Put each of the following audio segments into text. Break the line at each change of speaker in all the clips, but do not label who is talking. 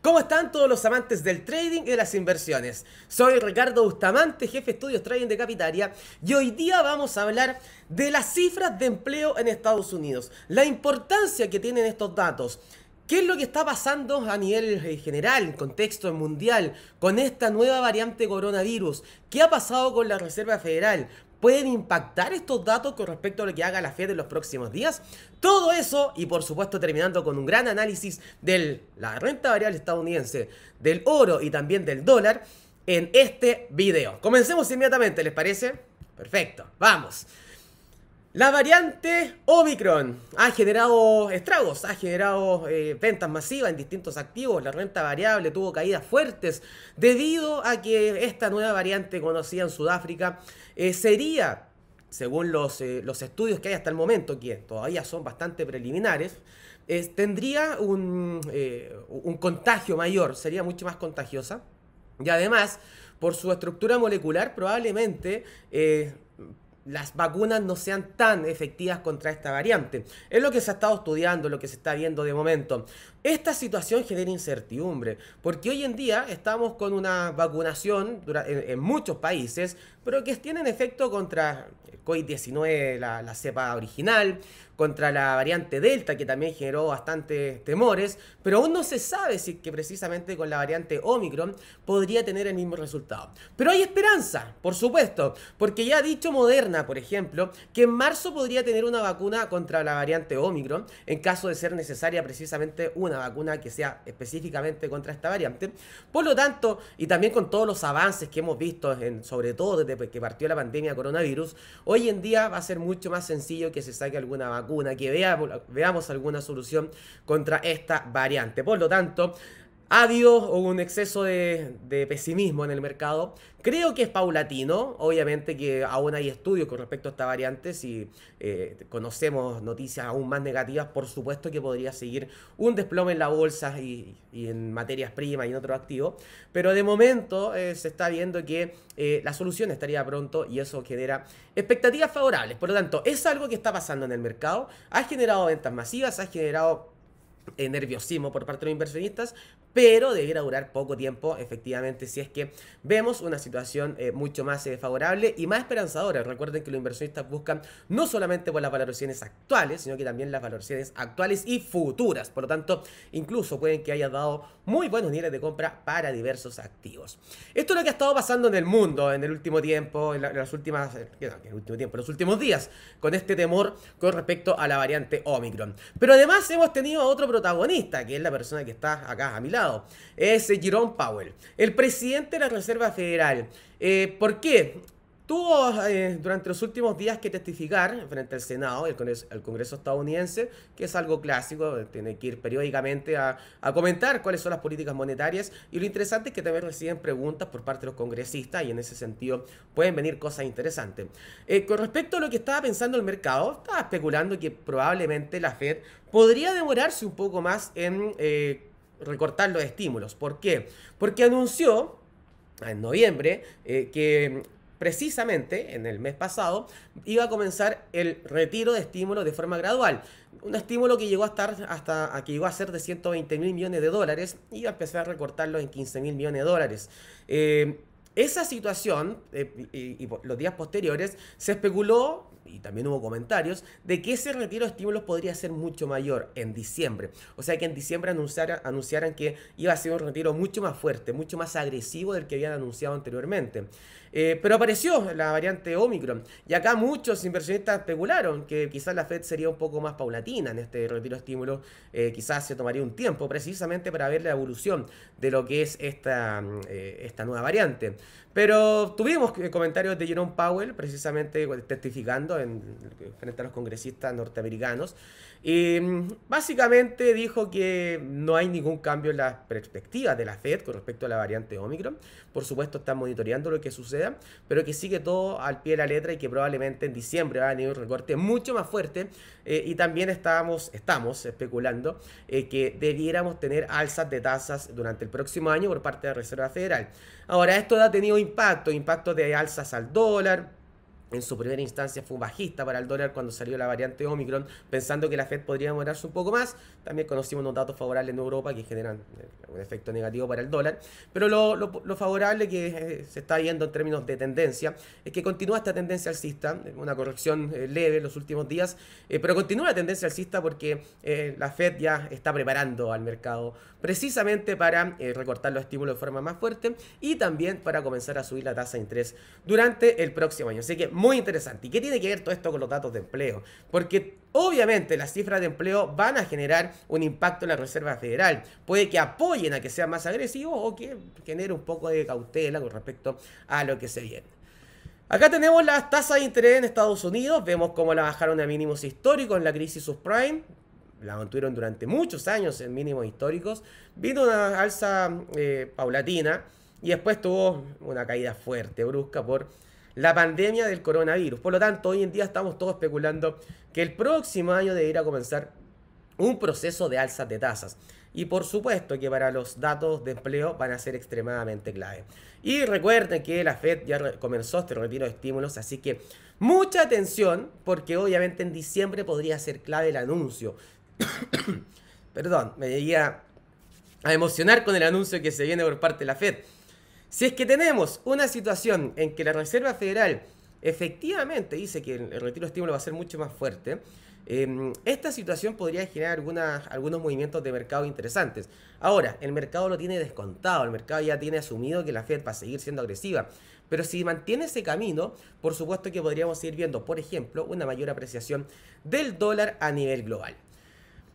¿Cómo están todos los amantes del trading y de las inversiones? Soy Ricardo Bustamante, jefe de estudios trading de Capitaria, y hoy día vamos a hablar de las cifras de empleo en Estados Unidos, la importancia que tienen estos datos. ¿Qué es lo que está pasando a nivel general, en contexto mundial, con esta nueva variante coronavirus? ¿Qué ha pasado con la Reserva Federal? ¿Pueden impactar estos datos con respecto a lo que haga la Fed en los próximos días? Todo eso y por supuesto terminando con un gran análisis de la renta variable estadounidense, del oro y también del dólar en este video. Comencemos inmediatamente, ¿les parece? Perfecto, vamos. La variante Omicron ha generado estragos, ha generado ventas masivas en distintos activos. La renta variable tuvo caídas fuertes debido a que esta nueva variante conocida en Sudáfrica sería, según los estudios que hay hasta el momento, que todavía son bastante preliminares, tendría un contagio mayor, sería mucho más contagiosa. Y además, por su estructura molecular, probablemente las vacunas no sean tan efectivas contra esta variante. Es lo que se ha estado estudiando, lo que se está viendo de momento. Esta situación genera incertidumbre, porque hoy en día estamos con una vacunación en muchos países, pero que tienen efecto contra el COVID-19, la cepa original, contra la variante Delta, que también generó bastantes temores, pero aún no se sabe si que precisamente con la variante Omicron podría tener el mismo resultado. Pero hay esperanza, por supuesto, porque ya ha dicho Moderna, por ejemplo, que en marzo podría tener una vacuna contra la variante Omicron, en caso de ser necesaria precisamente una vacuna que sea específicamente contra esta variante. Por lo tanto, y también con todos los avances que hemos visto, sobre todo desde que partió la pandemia coronavirus, hoy en día va a ser mucho más sencillo que se saque alguna vacuna, que veamos alguna solución contra esta variante. Por lo tanto, ha habido un exceso de pesimismo en el mercado. Creo que es paulatino. Obviamente que aún hay estudios con respecto a esta variante. Si conocemos noticias aún más negativas, por supuesto que podría seguir un desplome en la bolsa y en materias primas y en otros activos. Pero de momento se está viendo que la solución estaría pronto y eso genera expectativas favorables. Por lo tanto, es algo que está pasando en el mercado. Ha generado ventas masivas, ha generado nerviosismo por parte de los inversionistas, pero debiera durar poco tiempo, efectivamente, si es que vemos una situación mucho más favorable y más esperanzadora. Recuerden que los inversionistas buscan no solamente por las valoraciones actuales, sino que también las valoraciones actuales y futuras. Por lo tanto, incluso pueden que haya dado muy buenos niveles de compra para diversos activos. Esto es lo que ha estado pasando en el mundo en el último tiempo, en los últimos días, con este temor con respecto a la variante Omicron. Pero además hemos tenido a otro protagonista, que es la persona que está acá a mi lado. Es Jerome Powell, el presidente de la Reserva Federal. ¿Por qué? Tuvo durante los últimos días que testificar frente al Senado, al Congreso estadounidense, que es algo clásico, tiene que ir periódicamente a comentar cuáles son las políticas monetarias, y lo interesante es que también reciben preguntas por parte de los congresistas y en ese sentido pueden venir cosas interesantes. Con respecto a lo que estaba pensando el mercado, estaba especulando que probablemente la Fed podría demorarse un poco más en recortar los estímulos. ¿Por qué? Porque anunció en noviembre que precisamente en el mes pasado iba a comenzar el retiro de estímulos de forma gradual. Un estímulo que llegó a estar que llegó a ser de 120 mil millones de dólares y iba a empezar a recortarlo en 15 mil millones de dólares. Esa situación y los días posteriores se especuló, y también hubo comentarios, de que ese retiro de estímulos podría ser mucho mayor en diciembre. O sea que en diciembre anunciaran que iba a ser un retiro mucho más fuerte, mucho más agresivo del que habían anunciado anteriormente. Pero apareció la variante Omicron y acá muchos inversionistas especularon que quizás la Fed sería un poco más paulatina en este retiro de estímulos, quizás se tomaría un tiempo precisamente para ver la evolución de lo que es esta nueva variante. Pero tuvimos comentarios de Jerome Powell precisamente testificando frente a los congresistas norteamericanos y básicamente dijo que no hay ningún cambio en las perspectivas de la Fed con respecto a la variante Omicron. Por supuesto están monitoreando lo que suceda, pero que sigue todo al pie de la letra y que probablemente en diciembre va a venir un recorte mucho más fuerte y también estamos especulando que debiéramos tener alzas de tasas durante el próximo año por parte de la Reserva Federal. Ahora, esto ha tenido impacto de alzas al dólar, en su primera instancia fue bajista para el dólar cuando salió la variante Omicron, pensando que la Fed podría demorarse un poco más. También conocimos unos datos favorables en Europa que generan un efecto negativo para el dólar. Pero lo favorable que se está viendo en términos de tendencia es que continúa esta tendencia alcista, una corrección leve en los últimos días, pero continúa la tendencia alcista porque la Fed ya está preparando al mercado precisamente para recortar los estímulos de forma más fuerte y también para comenzar a subir la tasa de interés durante el próximo año. Así que muy interesante. ¿Y qué tiene que ver todo esto con los datos de empleo? Porque obviamente las cifras de empleo van a generar un impacto en la Reserva Federal. Puede que apoyen a que sean más agresivos o que genere un poco de cautela con respecto a lo que se viene. Acá tenemos las tasas de interés en Estados Unidos. Vemos cómo la bajaron a mínimos históricos en la crisis subprime. La mantuvieron durante muchos años en mínimos históricos. Vino una alza paulatina y después tuvo una caída fuerte, brusca, por la pandemia del coronavirus. Por lo tanto, hoy en día estamos todos especulando que el próximo año debería comenzar un proceso de alzas de tasas. Y por supuesto que para los datos de empleo van a ser extremadamente clave. Y recuerden que la Fed ya comenzó este retiro de estímulos, así que mucha atención, porque obviamente en diciembre podría ser clave el anuncio. Perdón, me llegué a emocionar con el anuncio que se viene por parte de la Fed. Si es que tenemos una situación en que la Reserva Federal efectivamente dice que el retiro de estímulo va a ser mucho más fuerte, esta situación podría generar algunos movimientos de mercado interesantes. Ahora, el mercado lo tiene descontado, el mercado ya tiene asumido que la Fed va a seguir siendo agresiva. Pero si mantiene ese camino, por supuesto que podríamos ir viendo, por ejemplo, una mayor apreciación del dólar a nivel global.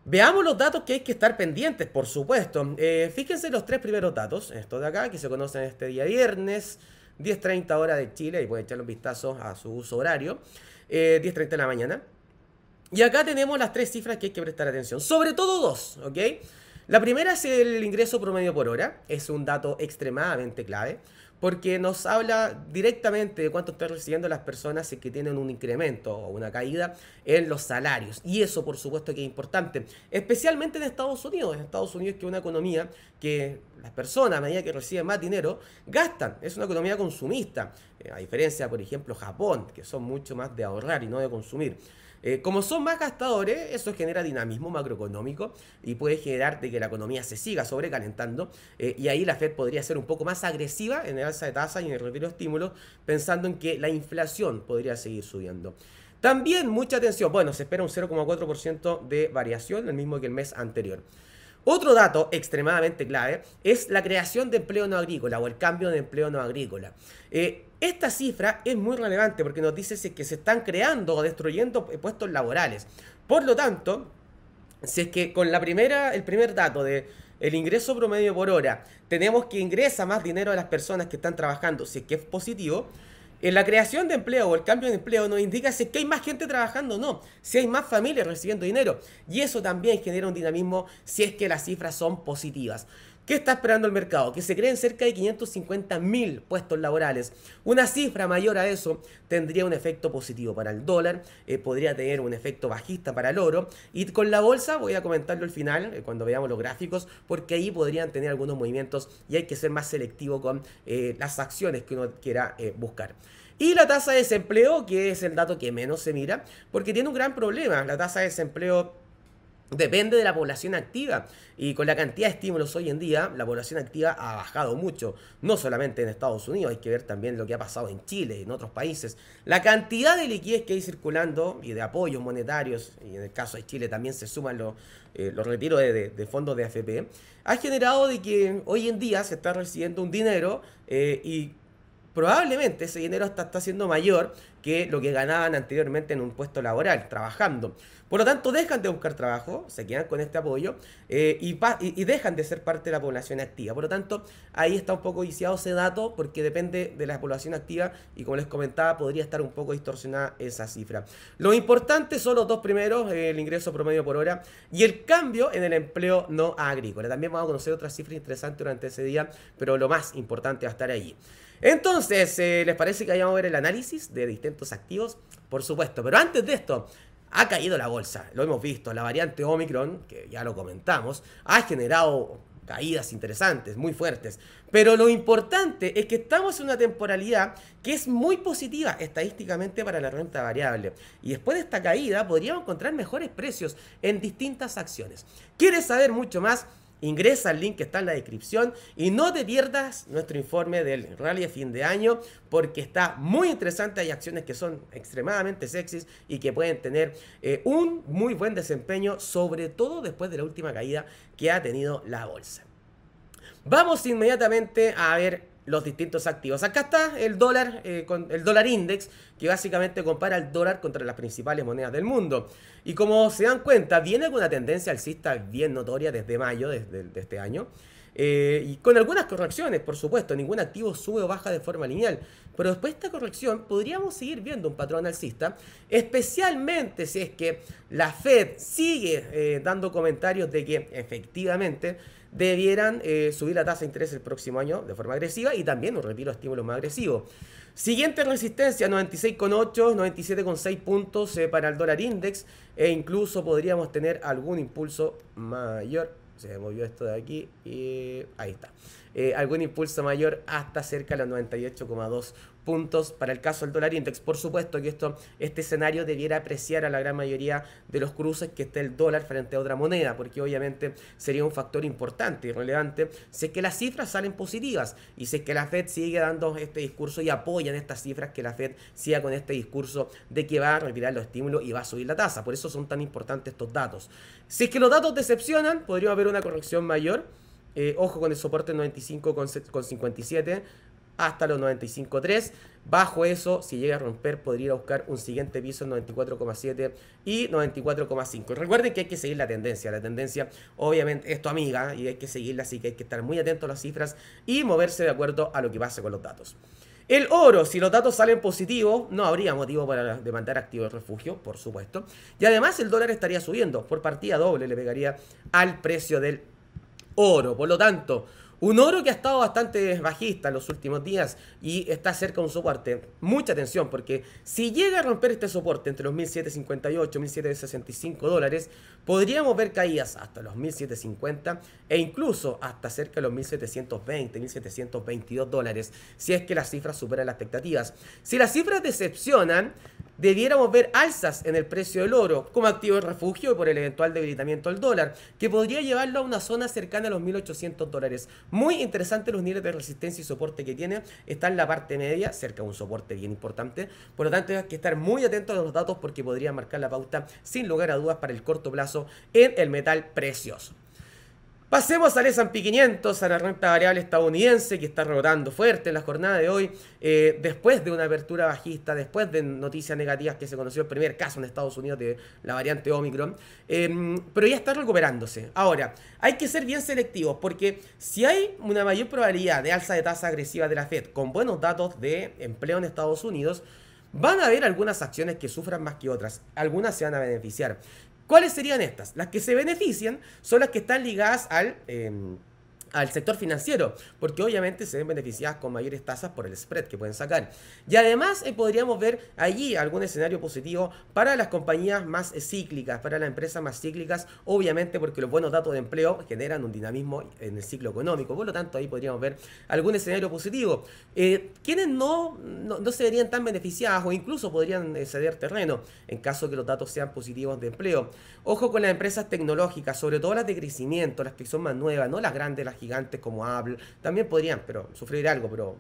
Veamos los datos que hay que estar pendientes, por supuesto. Fíjense los tres primeros datos, estos de acá, que se conocen este día viernes, 10:30 hora de Chile, y pueden echarle un vistazo a su uso horario, 10:30 de la mañana. Y acá tenemos las tres cifras que hay que prestar atención, sobre todo dos, ¿ok? La primera es el ingreso promedio por hora, es un dato extremadamente clave, porque nos habla directamente de cuánto están recibiendo las personas que tienen un incremento o una caída en los salarios. Y eso, por supuesto, que es importante, especialmente en Estados Unidos. En Estados Unidos, que es una economía que las personas, a medida que reciben más dinero, gastan. Es una economía consumista, a diferencia, por ejemplo, Japón, que son mucho más de ahorrar y no de consumir. Como son más gastadores, eso genera dinamismo macroeconómico y puede generar de que la economía se siga sobrecalentando, y ahí la Fed podría ser un poco más agresiva en el alza de tasas y en el retiro de estímulos, pensando en que la inflación podría seguir subiendo. También mucha atención, bueno, se espera un 0,4% de variación, el mismo que el mes anterior. Otro dato extremadamente clave es la creación de empleo no agrícola o el cambio de empleo no agrícola. Esta cifra es muy relevante porque nos dice que se están creando o destruyendo puestos laborales. Por lo tanto, si es que con el primer dato de el ingreso promedio por hora tenemos que ingresa más dinero a las personas que están trabajando, si es que es positivo, en la creación de empleo o el cambio de empleo nos indica si es que hay más gente trabajando o no, si hay más familias recibiendo dinero. Y eso también genera un dinamismo si es que las cifras son positivas. ¿Qué está esperando el mercado? Que se creen cerca de 550.000 puestos laborales. Una cifra mayor a eso tendría un efecto positivo para el dólar, podría tener un efecto bajista para el oro. Y con la bolsa voy a comentarlo al final, cuando veamos los gráficos, porque ahí podrían tener algunos movimientos y hay que ser más selectivo con las acciones que uno quiera buscar. Y la tasa de desempleo, que es el dato que menos se mira, porque tiene un gran problema. La tasa de desempleo depende de la población activa, y con la cantidad de estímulos hoy en día, la población activa ha bajado mucho, no solamente en Estados Unidos, hay que ver también lo que ha pasado en Chile y en otros países. La cantidad de liquidez que hay circulando y de apoyos monetarios, y en el caso de Chile también se suman los retiros de fondos de AFP, ha generado de que hoy en día se está recibiendo un dinero y probablemente ese dinero está siendo mayor que lo que ganaban anteriormente en un puesto laboral, trabajando. Por lo tanto, dejan de buscar trabajo, se quedan con este apoyo y dejan de ser parte de la población activa. Por lo tanto, ahí está un poco viciado ese dato porque depende de la población activa y, como les comentaba, podría estar un poco distorsionada esa cifra. Lo importante son los dos primeros, el ingreso promedio por hora y el cambio en el empleo no agrícola. También vamos a conocer otras cifras interesantes durante ese día, pero lo más importante va a estar allí. Entonces, ¿les parece que vayamos a ver el análisis de distintos activos? Por supuesto, pero antes de esto, ha caído la bolsa, lo hemos visto, la variante Omicron, que ya lo comentamos, ha generado caídas interesantes, muy fuertes. Pero lo importante es que estamos en una temporalidad que es muy positiva estadísticamente para la renta variable. Y después de esta caída podríamos encontrar mejores precios en distintas acciones. ¿Quieres saber mucho más? Ingresa al link que está en la descripción y no te pierdas nuestro informe del rally de fin de año porque está muy interesante. Hay acciones que son extremadamente sexys y que pueden tener un muy buen desempeño, sobre todo después de la última caída que ha tenido la bolsa. Vamos inmediatamente a ver los distintos activos. Acá está el dólar, con el dólar index, que básicamente compara el dólar contra las principales monedas del mundo. Y como se dan cuenta, viene con una tendencia alcista bien notoria desde mayo de este año. Y con algunas correcciones, por supuesto, ningún activo sube o baja de forma lineal. Pero después de esta corrección podríamos seguir viendo un patrón alcista, especialmente si es que la Fed sigue dando comentarios de que efectivamente debieran subir la tasa de interés el próximo año de forma agresiva y también un retiro de estímulos más agresivo. Siguiente resistencia, 96,8, 97,6 puntos para el dólar index e incluso podríamos tener algún impulso mayor. Se me movió esto de aquí y ahí está. Algún impulso mayor hasta cerca de los 98,2 puntos para el caso del dólar index. Por supuesto que este escenario debiera apreciar a la gran mayoría de los cruces que esté el dólar frente a otra moneda, porque obviamente sería un factor importante y relevante si es que las cifras salen positivas y si es que la Fed sigue dando este discurso y apoyan estas cifras, que la Fed siga con este discurso de que va a retirar los estímulos y va a subir la tasa. Por eso son tan importantes estos datos. Si es que los datos decepcionan, podría haber una corrección mayor. Ojo con el soporte 95,57 hasta los 95,3. Bajo eso, si llega a romper, podría buscar un siguiente piso en 94,7 y 94,5. Recuerden que hay que seguir la tendencia. La tendencia, obviamente, es tu amiga y hay que seguirla, así que hay que estar muy atento a las cifras y moverse de acuerdo a lo que pase con los datos. El oro, si los datos salen positivos, no habría motivo para demandar activo de refugio, por supuesto. Y además el dólar estaría subiendo, por partida doble le pegaría al precio del oro. Por lo tanto, un oro que ha estado bastante bajista en los últimos días y está cerca de un soporte. Mucha atención, porque si llega a romper este soporte entre los 1.758 y 1.765 dólares, podríamos ver caídas hasta los 1.750 e incluso hasta cerca de los 1.720, 1.722 dólares, si es que las cifras superan las expectativas. Si las cifras decepcionan, debiéramos ver alzas en el precio del oro como activo de refugio y por el eventual debilitamiento del dólar, que podría llevarlo a una zona cercana a los 1.800 dólares. Muy interesante los niveles de resistencia y soporte que tiene. Está en la parte media, cerca de un soporte bien importante. Por lo tanto, hay que estar muy atentos a los datos porque podrían marcar la pauta sin lugar a dudas para el corto plazo en el metal precioso. Pasemos al S&P 500, a la renta variable estadounidense, que está rebotando fuerte en la jornada de hoy, después de una apertura bajista, después de noticias negativas que se conoció el primer caso en Estados Unidos de la variante Omicron, pero ya está recuperándose. Ahora, hay que ser bien selectivos, porque si hay una mayor probabilidad de alza de tasa agresiva de la Fed con buenos datos de empleo en Estados Unidos, van a haber algunas acciones que sufran más que otras, algunas se van a beneficiar. ¿Cuáles serían estas? Las que se benefician son las que están ligadas al sector financiero, porque obviamente se ven beneficiadas con mayores tasas por el spread que pueden sacar. Y además podríamos ver allí algún escenario positivo para las compañías más cíclicas, para las empresas más cíclicas, obviamente porque los buenos datos de empleo generan un dinamismo en el ciclo económico. Por lo tanto, ahí podríamos ver algún escenario positivo. Quienes no se verían tan beneficiadas o incluso podrían ceder terreno en caso que los datos sean positivos de empleo. Ojo con las empresas tecnológicas, sobre todo las de crecimiento, las que son más nuevas, no las grandes, las gigantes como Apple, también podrían sufrir algo, pero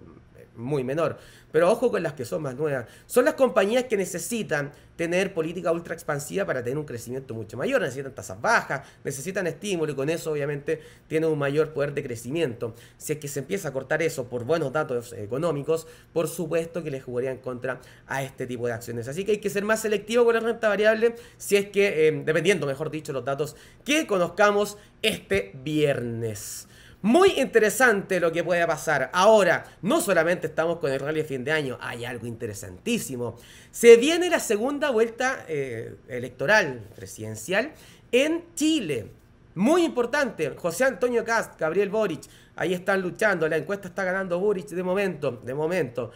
muy menor. Pero ojo con las que son más nuevas. Son las compañías que necesitan tener política ultra expansiva para tener un crecimiento mucho mayor. Necesitan tasas bajas, necesitan estímulo y con eso obviamente tienen un mayor poder de crecimiento. Si es que se empieza a cortar eso por buenos datos económicos, por supuesto que les jugaría en contra a este tipo de acciones. Así que hay que ser más selectivo con la renta variable si es que, dependiendo mejor dicho, los datos que conozcamos este viernes. Muy interesante lo que puede pasar. Ahora, no solamente estamos con el rally de fin de año, hay algo interesantísimo. Se viene la segunda vuelta electoral presidencial en Chile. Muy importante. José Antonio Kast, Gabriel Boric, ahí están luchando. La encuesta está ganando Boric de momento.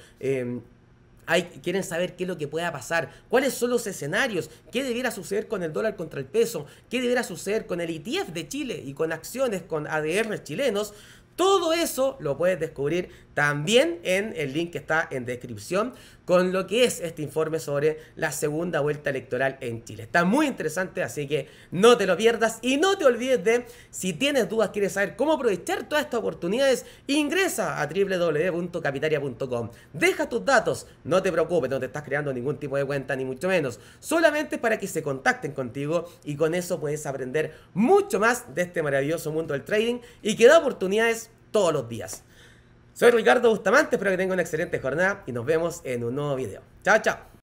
Quieren saber qué es lo que pueda pasar, cuáles son los escenarios, qué debiera suceder con el dólar contra el peso, qué debiera suceder con el ETF de Chile y con acciones, con ADR chilenos. Todo eso lo puedes descubrir también en el link que está en descripción con lo que es este informe sobre la segunda vuelta electoral en Chile. Está muy interesante, así que no te lo pierdas y no te olvides de, si tienes dudas, quieres saber cómo aprovechar todas estas oportunidades, ingresa a www.capitaria.com. Deja tus datos, no te preocupes, no te estás creando ningún tipo de cuenta, ni mucho menos. Solamente para que se contacten contigo y con eso puedes aprender mucho más de este maravilloso mundo del trading y que da oportunidades todos los días. Soy Ricardo Bustamante, espero que tengan una excelente jornada y nos vemos en un nuevo video. Chao, chao.